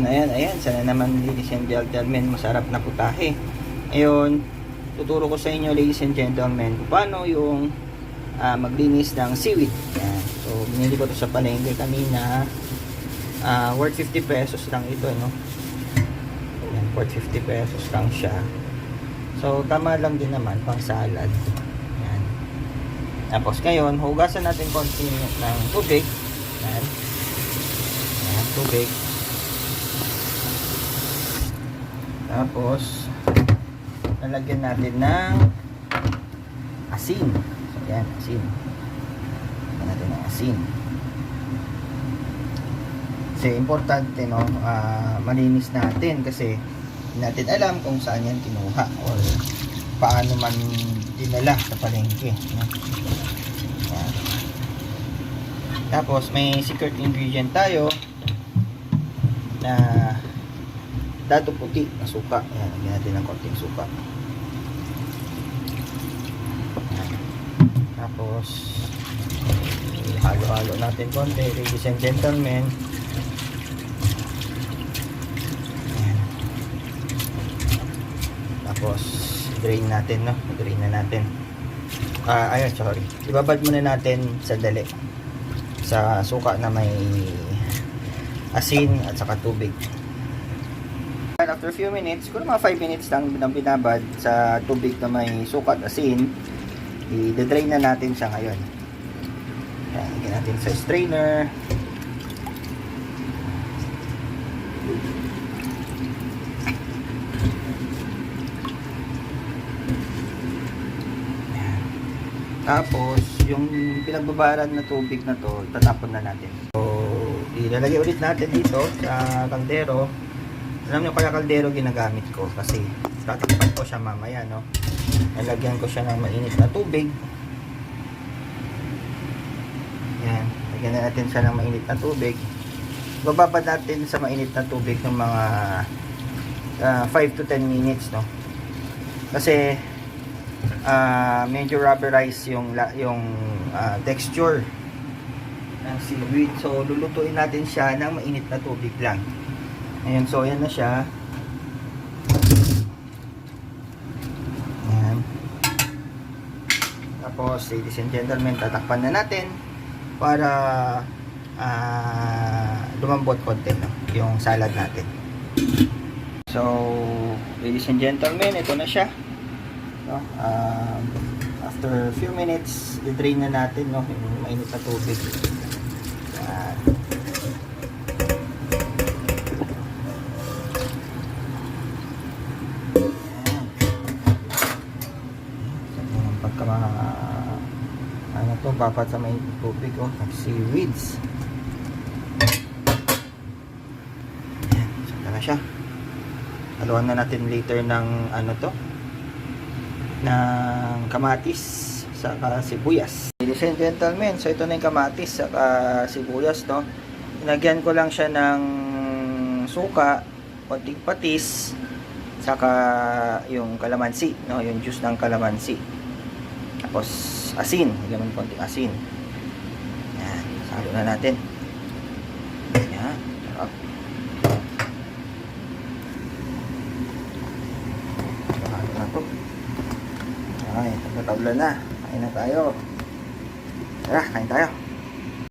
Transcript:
Ayan, sana naman ladies and gentlemen, masarap na putahe. Ngayon, tuturo ko sa inyo ladies and gentlemen, paano yung maglinis ng seaweed. Ayan. So, binili ko to sa palengke kanina. Worth 50 pesos lang ito, no? Ayan, worth 50 pesos lang siya. So, tama lang din naman pang salad. Ayan. Tapos, ngayon, hugasan natin konti ng tubig. Ayan. Ayan, tubig. Tapos, lalagyan natin ng asin. So, yan, asin. Lalagyan natin ng asin. Kasi importante, no, malinis natin kasi hindi natin alam kung saan yan kinuha or paano man dinala sa palengke. No? Yan. Tapos, may secret ingredient tayo na dato puti na suka. Ayan, lagyan natin ng konting suka. Ayan. Tapos halo-halo natin konti ladies and gentlemen. Ayan. Tapos drain natin, no? Drain na natin. Ayun, sorry. Ibabad muna natin sandali sa suka na may asin at saka tubig. After a few minutes, siguro mga 5 minutes lang binabad sa tubig na may sukat asin, i-drain na natin siya ngayon. Ayan, lagyan natin sa strainer. Ayan. Tapos, yung pinagbabaran na tubig na to, tatapon na natin. So, ilalagay ulit natin dito sa kaldero. Alam nyo kaya kaldero ginagamit ko kasi tatakpan ko siya mamaya, no? Nalagyan ko siya ng mainit na tubig. Yan, lagyan na natin siya ng mainit na tubig. Bababad natin sa mainit na tubig ng mga 5 to 10 minutes, no? Kasi medyo rubberize yung texture ng seaweed. So lulutuin natin siya ng mainit na tubig lang. Ayan, so ayan na siya. Ayan. Tapos, ladies and gentlemen, tatakpan na natin para lumambot konti, no? Yung salad natin. So, ladies and gentlemen, ito na siya. No? After a few minutes, i-drain na natin, no? Yung mainit na tubig. Ayan. Ano to, bapat sa may tubig, oh, seaweeds. Ayan, saka na siya. Haluan na natin later ng ano to, ng kamatis saka sibuyas. Ladies and gentlemen, so ito na yung kamatis saka sibuyas, no. Nilagyan ko lang siya ng suka, konting patis, saka yung kalamansi, no, yung juice ng kalamansi. Tapos asin, ilaman konting asin. Yan, salo na natin. Yan, sarap. Salo na to. Ay, tagkatawla na. Kain na tayo. Tara, kain tayo.